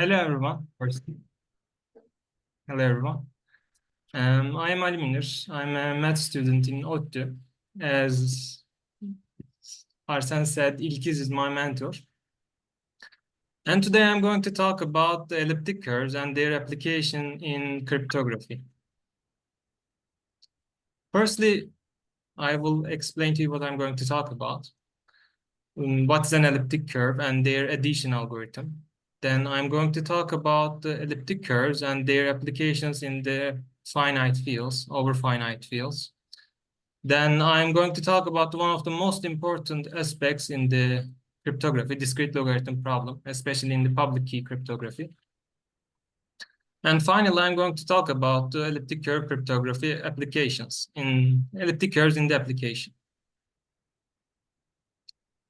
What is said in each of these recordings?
Hello everyone. Hello everyone. I am Ali Münir. I'm a math student in ODTÜ. As Arsen said, İlkiz is my mentor. And today I'm going to talk about the elliptic curves and their application in cryptography. Firstly, I will explain to you what I'm going to talk about. What's an elliptic curve and their addition algorithm. Then I'm going to talk about the elliptic curves and their applications in the finite fields, over finite fields. Then I'm going to talk about one of the most important aspects in the cryptography, discrete logarithm problem, especially in the public key cryptography. And finally, I'm going to talk about the elliptic curve cryptography applications, in elliptic curves in the application.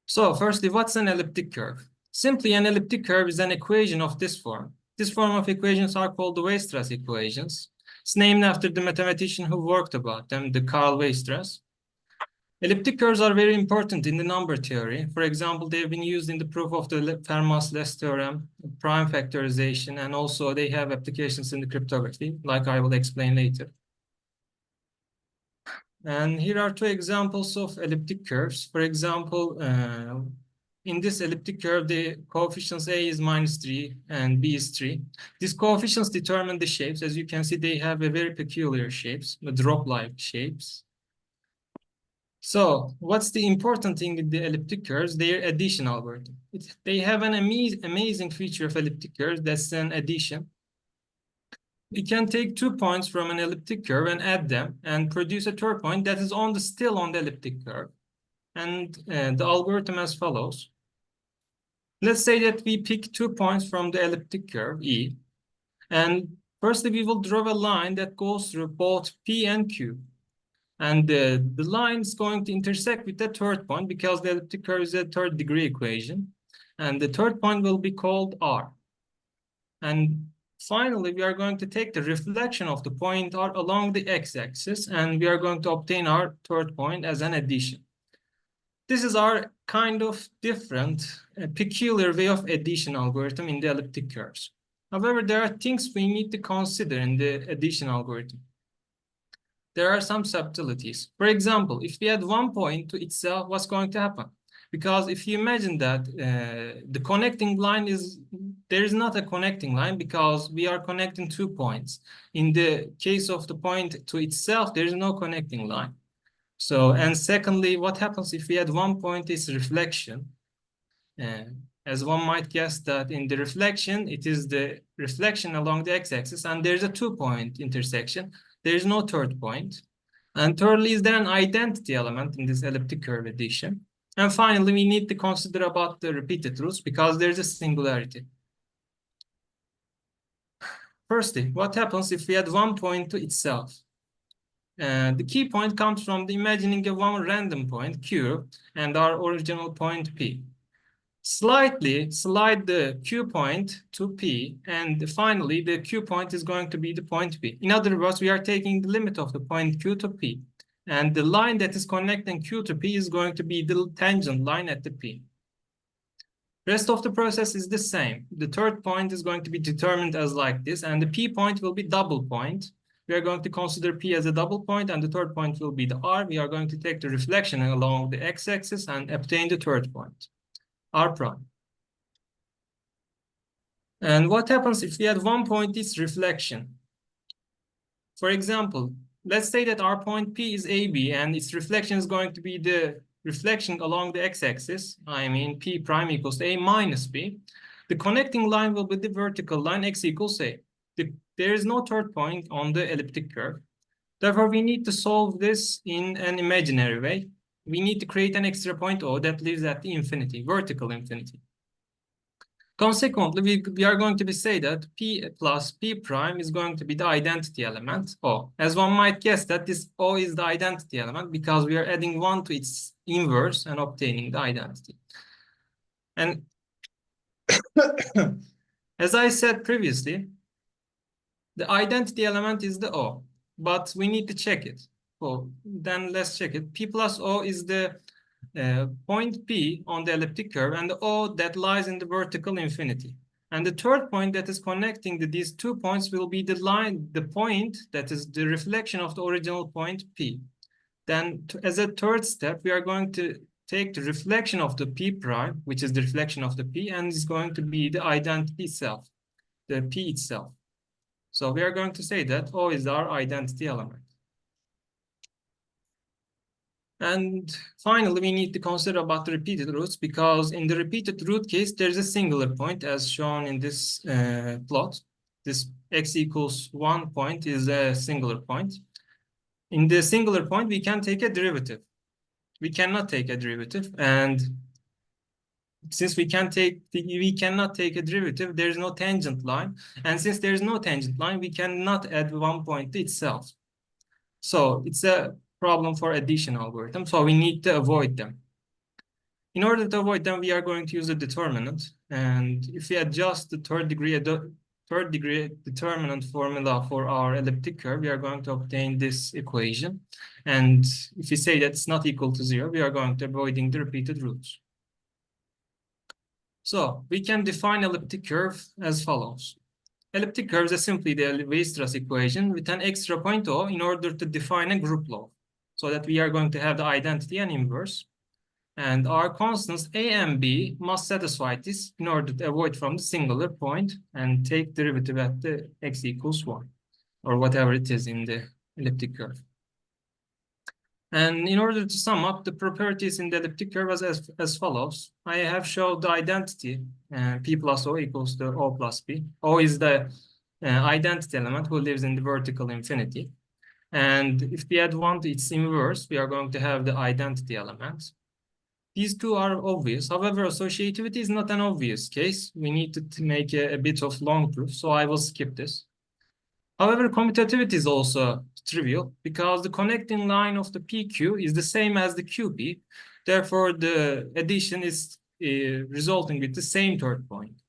So firstly, what's an elliptic curve? Simply, an elliptic curve is an equation of this form. This form of equations are called the Weierstrass equations. It's named after the mathematician who worked about them, the Carl Weierstrass. Elliptic curves are very important in the number theory. For example, they've been used in the proof of the Fermat's theorem, prime factorization, and also they have applications in the cryptography, like I will explain later. And here are two examples of elliptic curves. For example, in this elliptic curve, the coefficients A is -3 and B is 3. These coefficients determine the shapes. As you can see, they have a very peculiar shapes, drop-like shapes. So what's the important thing in the elliptic curves? Their addition algorithm. They have an amazing feature of elliptic curves, that's an addition. We can take 2 points from an elliptic curve and add them and produce a third point that is still on the elliptic curve. And the algorithm as follows. Let's say that we pick 2 points from the elliptic curve, E. And firstly, we will draw a line that goes through both P and Q. And the line is going to intersect with the third point because the elliptic curve is a third degree equation. And the third point will be called R. And finally, we are going to take the reflection of the point R along the x-axis, and we are going to obtain our third point as an addition. This is our kind of different, peculiar way of addition algorithm in the elliptic curves. However, there are things we need to consider in the addition algorithm. There are some subtleties. For example, if we add 1 point to itself, what's going to happen? Because if you imagine that the connecting line there is not a connecting line because we are connecting 2 points. In the case of the point to itself, there is no connecting line. So, and secondly, what happens if we add 1 point is reflection? As one might guess that in the reflection, it is the reflection along the x-axis, and there's a 2-point intersection. There is no third point. And thirdly, is there an identity element in this elliptic curve addition? And finally, we need to consider about the repeated roots because there's a singularity. Firstly, what happens if we add 1 point to itself? The key point comes from the imagining a one random point, Q, and our original point, P. Slide the Q point to P, and finally the Q point is going to be the point P. In other words, we are taking the limit of the point Q to P, and the line that is connecting Q to P is going to be the tangent line at the P. Rest of the process is the same. The third point is going to be determined as like this, and the P point will be double point. We are going to consider P as a double point, and the third point will be the R. We are going to take the reflection along the x-axis and obtain the third point, R prime. And what happens if we add 1 point is reflection? For example, let's say that our point P is AB and its reflection is going to be the reflection along the x-axis. I mean, P prime equals to A minus B. The connecting line will be the vertical line x equals A. There is no third point on the elliptic curve. Therefore, we need to solve this in an imaginary way. We need to create an extra point O that lives at the infinity, vertical infinity. Consequently, we are going to say that P plus P prime is going to be the identity element, O. As one might guess that this O is the identity element because we are adding 1 to its inverse and obtaining the identity. And as I said previously, the identity element is the O, but we need to check it. So then let's check it. P plus O is the point P on the elliptic curve and the O that lies in the vertical infinity. And the third point that is connecting these 2 points will be the point that is the reflection of the original point P. Then as a third step, we are going to take the reflection of the P prime, which is the reflection of the P, and is going to be the identity itself, the P itself. So we are going to say that O is our identity element. And finally, we need to consider about the repeated roots, because in the repeated root case, there's a singular point as shown in this plot. This x equals 1 point is a singular point. In the singular point, we can take a derivative. We cannot take a derivative, and since we cannot take a derivative, there's no tangent line, and since there's no tangent line, we cannot add 1 point to itself. So it's a problem for addition algorithm, so we need to avoid them. In order to avoid them, we are going to use a determinant, and if we adjust the third degree determinant formula for our elliptic curve, we are going to obtain this equation. And if we say that it's not equal to 0, we are going to avoiding the repeated roots. So we can define elliptic curve as follows. Elliptic curves are simply the Weierstrass equation with an extra point O in order to define a group law, so that we are going to have the identity and inverse. And our constants A and B must satisfy this in order to avoid from the singular point and take derivative at the x equals 1, or whatever it is in the elliptic curve. And in order to sum up the properties in the elliptic curve as follows, I have showed the identity P plus O equals to O plus P. O is the identity element who lives in the vertical infinity. And if we add 1 to its inverse, we are going to have the identity element. These two are obvious. However, associativity is not an obvious case. We need to make a bit of long proof, so I will skip this. However, commutativity is also trivial because the connecting line of the PQ is the same as the QP. Therefore, the addition is resulting with the same third point.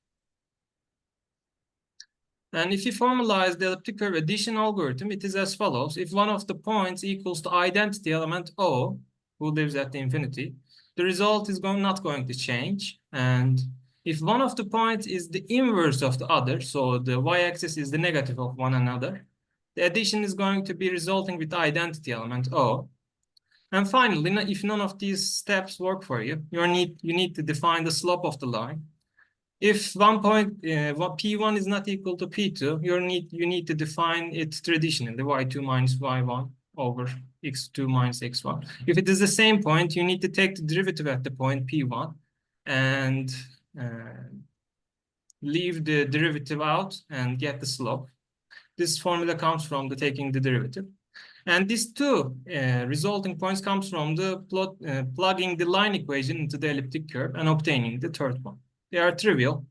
And if you formalize the elliptic curve addition algorithm, it is as follows. If one of the points equals the identity element O, who lives at the infinity, the result is not going to change. And if one of the points is the inverse of the other, so the y-axis is the negative of one another, the addition is going to be resulting with the identity element O. And finally, if none of these steps work for you, you need to define the slope of the line. If one point, P1 is not equal to P2, you need to define it traditionally, y2 minus y1 over x2 minus x1. If it is the same point, you need to take the derivative at the point P1 and leave the derivative out and get the slope. This formula comes from taking the derivative. And these two resulting points comes from the plugging the line equation into the elliptic curve and obtaining the third one. They are trivial,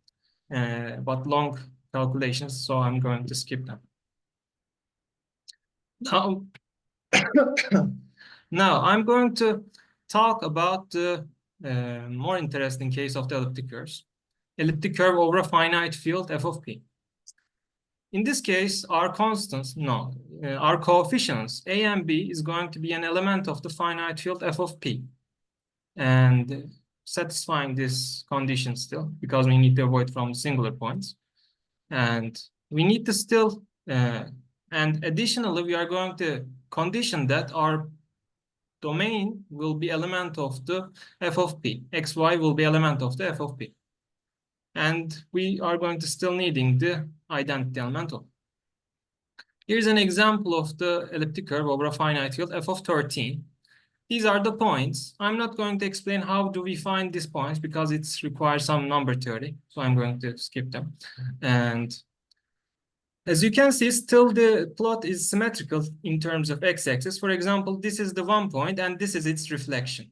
but long calculations, so I'm going to skip them. Now, now I'm going to talk about the more interesting case of the elliptic curves. Elliptic curve over a finite field f of p. In this case, our constants, our coefficients a and b is going to be an element of the finite field f of p. And satisfying this condition still, because we need to avoid from singular points. And we need to still, and additionally, we are going to condition that our domain will be element of the f of p. xy will be element of the f of p. And we are going to still needing the identity element of. Here's an example of the elliptic curve over a finite field f of 13. These are the points. I'm not going to explain how do we find these points because it requires some number theory. So I'm going to skip them. And as you can see, still the plot is symmetrical in terms of x-axis. For example, this is the 1 point and this is its reflection.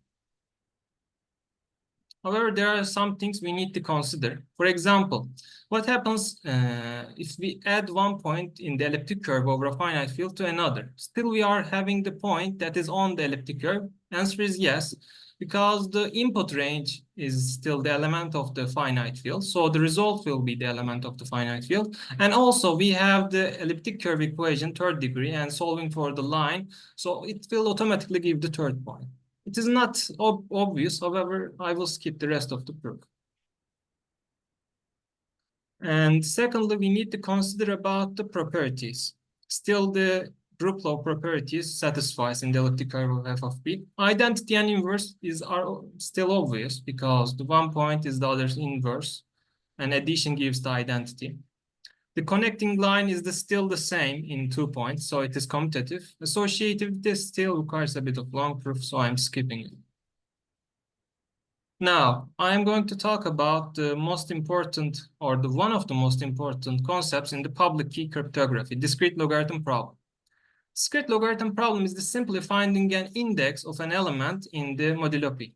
However, there are some things we need to consider. For example, what happens if we add 1 point in the elliptic curve over a finite field to another? Still, we are having the point that is on the elliptic curve. Answer is yes, because the input range is still the element of the finite field. So the result will be the element of the finite field. And also, we have the elliptic curve equation, third degree, and solving for the line. So it will automatically give the third point. It is not obvious, however, I will skip the rest of the proof. And secondly, we need to consider about the properties. Still, the group law properties satisfies in the elliptic curve of f of b. Identity and inverse are still obvious because the one point is the other's inverse, and addition gives the identity. The connecting line is still the same in 2 points, so it is commutative. Associativity still requires a bit of long proof, so I'm skipping it. Now, I'm going to talk about the most important, or one of the most important concepts in the public key cryptography, discrete logarithm problem. Discrete logarithm problem is simply finding an index of an element in the modulo P.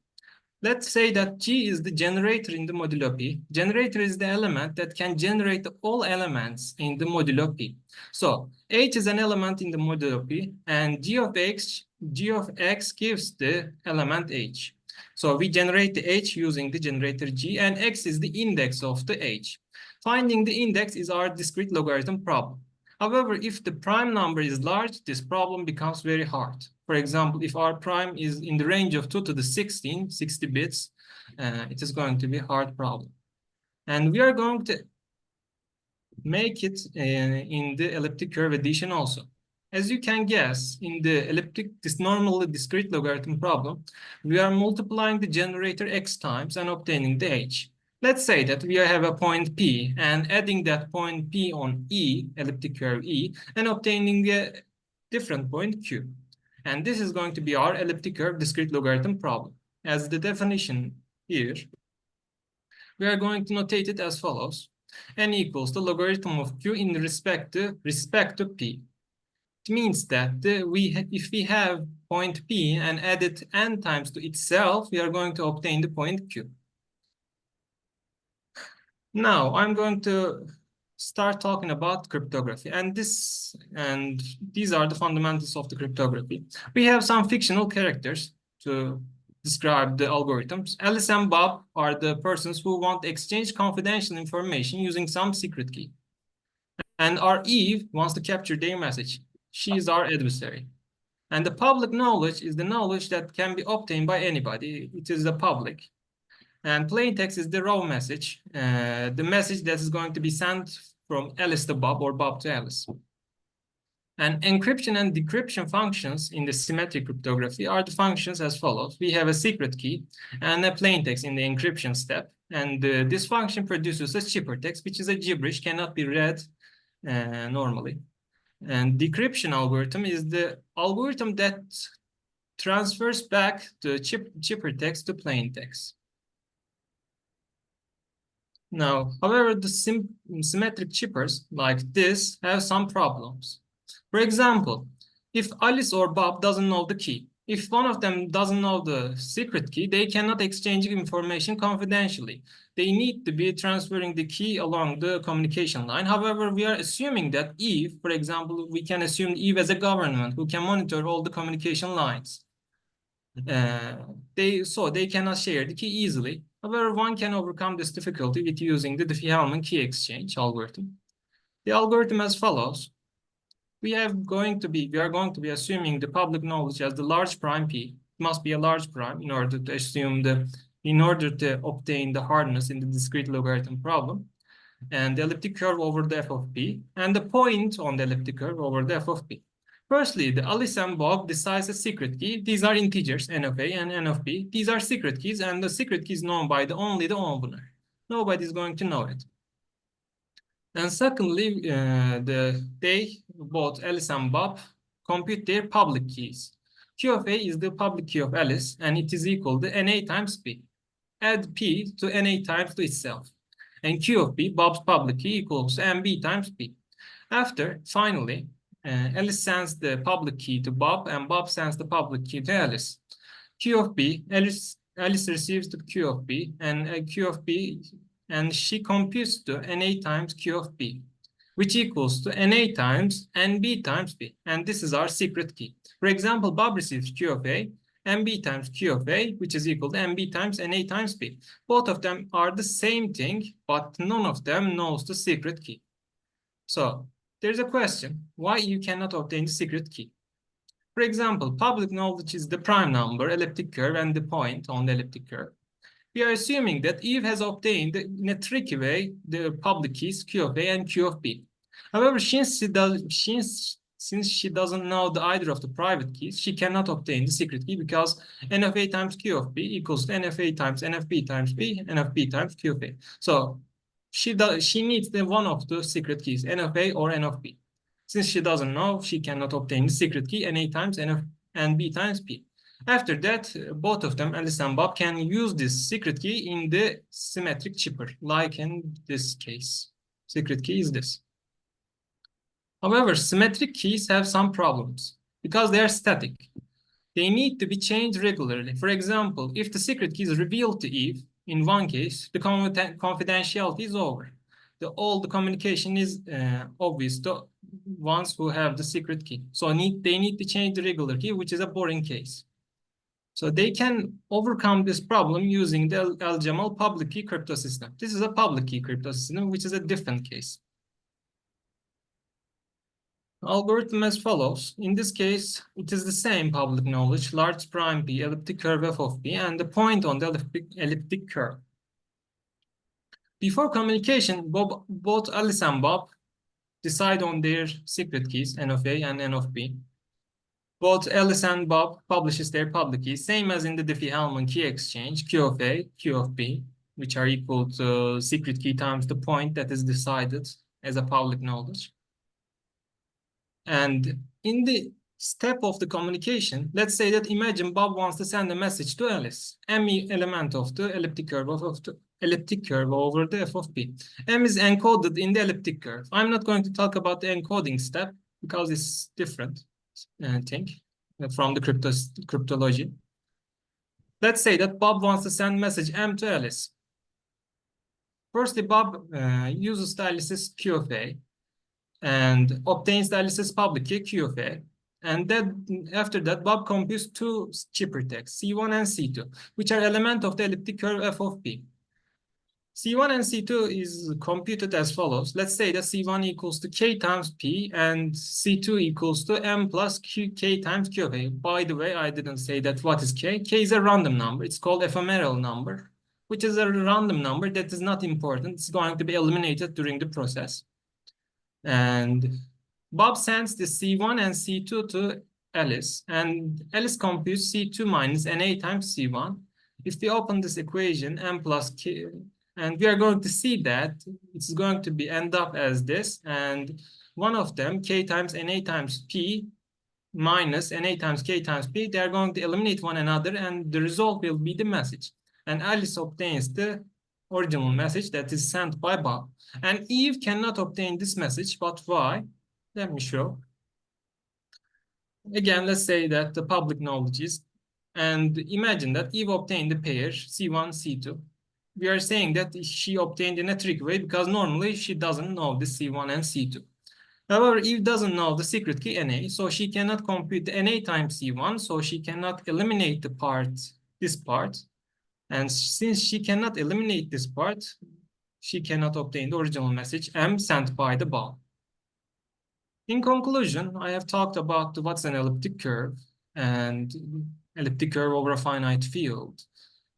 Let's say that G is the generator in the modulo P. Generator is the element that can generate all elements in the modulo P. So H is an element in the modulo P, and G of X gives the element H. So we generate the H using the generator G, and X is the index of the H. Finding the index is our discrete logarithm problem. However, if the prime number is large, this problem becomes very hard. For example, if our prime is in the range of 2 to the 16, 60 bits, it is going to be a hard problem. And we are going to make it in the elliptic curve addition also. As you can guess, in this normally discrete logarithm problem, we are multiplying the generator x times and obtaining the h. Let's say that we have a point P and adding that point P on E, elliptic curve E, and obtaining a different point Q. And this is going to be our elliptic curve discrete logarithm problem. As the definition here, we are going to notate it as follows. N equals the logarithm of Q in respect to P. It means that if we have point P and add it n times to itself, we are going to obtain the point Q. Now I'm going to start talking about cryptography, and these are the fundamentals of the cryptography. We have some fictional characters to describe the algorithms. Alice and Bob are the persons who want to exchange confidential information using some secret key. And our Eve wants to capture their message. She is our adversary. And the public knowledge is the knowledge that can be obtained by anybody. It is the public. And plain text is the raw message, the message that is going to be sent from Alice to Bob or Bob to Alice. And encryption and decryption functions in the symmetric cryptography are the functions as follows. We have a secret key and a plain text in the encryption step. And this function produces a ciphertext, which is a gibberish, cannot be read normally. And decryption algorithm is the algorithm that transfers back the ciphertext to plain text. Now, however, the symmetric chippers like this have some problems. For example, if Alice or Bob doesn't know the key, if one of them doesn't know the secret key, they cannot exchange information confidentially. They need to be transferring the key along the communication line. However, we are assuming that Eve, for example, we can assume Eve as a government who can monitor all the communication lines. They cannot share the key easily. However, one can overcome this difficulty with using the Diffie-Hellman key exchange algorithm. The algorithm as follows. We are going to be assuming the public knowledge as the large prime P. It must be a large prime in order to obtain the hardness in the discrete logarithm problem. And the elliptic curve over the f of P, and the point on the elliptic curve over the f of P. Firstly, the Alice and Bob decides a secret key. These are integers, n of A and n of B. These are secret keys, and the secret key is known by only the owner. Nobody is going to know it. And secondly, both Alice and Bob, compute their public keys. Q of A is the public key of Alice, and it is equal to NA times P. Add P to NA times to itself. And Q of B, Bob's public key, equals MB times P. Finally, Alice sends the public key to Bob, and Bob sends the public key to Alice. Q of B, Alice receives the Q of B, and Q of B, and she computes to NA times Q of B, which equals to NA times NB times B. And this is our secret key. For example, Bob receives Q of A, MB times Q of A, which is equal to MB times NA times B. Both of them are the same thing, but none of them knows the secret key. So there's a question, why you cannot obtain the secret key? For example, public knowledge is the prime number, elliptic curve, and the point on the elliptic curve. we are assuming that Eve has obtained in a tricky way the public keys Q of A and Q of B. However, since she doesn't know either of the private keys, she cannot obtain the secret key because N of A times Q of B equals to N of A times N of B times B, N of B times Q of A. So she needs the one of the secret keys, N of A or N of B. Since she doesn't know, she cannot obtain the secret key NA times N of and B times P. After that, both of them, Alice and Bob, can use this secret key in the symmetric chipper, like in this case. Secret key is this. However, symmetric keys have some problems because they are static. They need to be changed regularly. For example, if the secret key is revealed to Eve, in one case, the confidentiality is over. All the communication is obvious to ones who have the secret key. So they need to change the regular key, which is a boring case. So they can overcome this problem using the Al-Jamal public key crypto system. This is a public key crypto system, which is a different case. Algorithm as follows. In this case, it is the same public knowledge, large prime P, elliptic curve f of P, and the point on the elliptic curve. Before communication, both Alice and Bob decide on their secret keys, N of A and N of B. Both Alice and Bob publishes their public keys, same as in the Diffie-Hellman key exchange, Q of A, Q of B, which are equal to secret key times the point that is decided as a public knowledge. And in the step of the communication, let's say that imagine Bob wants to send a message to Alice, M element of the elliptic curve over the f of p. M is encoded in the elliptic curve. I'm not going to talk about the encoding step because it's different thing from the cryptology. Let's say that Bob wants to send message M to Alice. Firstly, Bob uses the Alice's Q of A and obtains the Alice's public key Q of A. And then after that, Bob computes two chipper texts, C1 and C2, which are element of the elliptic curve f of p. C1 and C2 is computed as follows. Let's say that C1 equals to K times P and C2 equals to M plus K times Q of A. By the way, I didn't say that what is K. K is a random number. It's called ephemeral number, which is a random number that is not important. It's going to be eliminated during the process. And Bob sends the C1 and C2 to Alice, and Alice computes C2 minus NA times C1. If we open this equation, M plus K, and we are going to see that it's going to be end up as this, and one of them, K times NA times P minus NA times K times P, they are going to eliminate one another, and the result will be the message. And Alice obtains the original message that is sent by Bob. And Eve cannot obtain this message, but why? Let me show. Again, let's say that the public knowledge is, and imagine that Eve obtained the pair C1, C2. We are saying that she obtained in a tricky way because normally she doesn't know the C1 and C2. However, Eve doesn't know the secret key NA, so she cannot compute the NA times C1, so she cannot eliminate this part. And since she cannot eliminate this part, she cannot obtain the original message M sent by the Bob. In conclusion, I have talked about what's an elliptic curve and elliptic curve over a finite field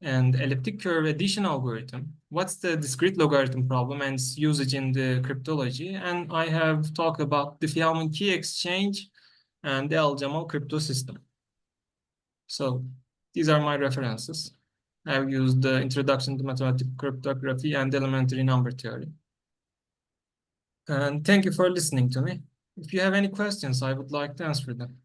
and elliptic curve addition algorithm. What's the discrete logarithm problem and its usage in the cryptology? And I have talked about the Diffie-Hellman key exchange and the Al-Jamal crypto system. So these are my references. I've used the Introduction to Mathematical Cryptography and Elementary Number Theory. And thank you for listening to me. If you have any questions, I would like to answer them.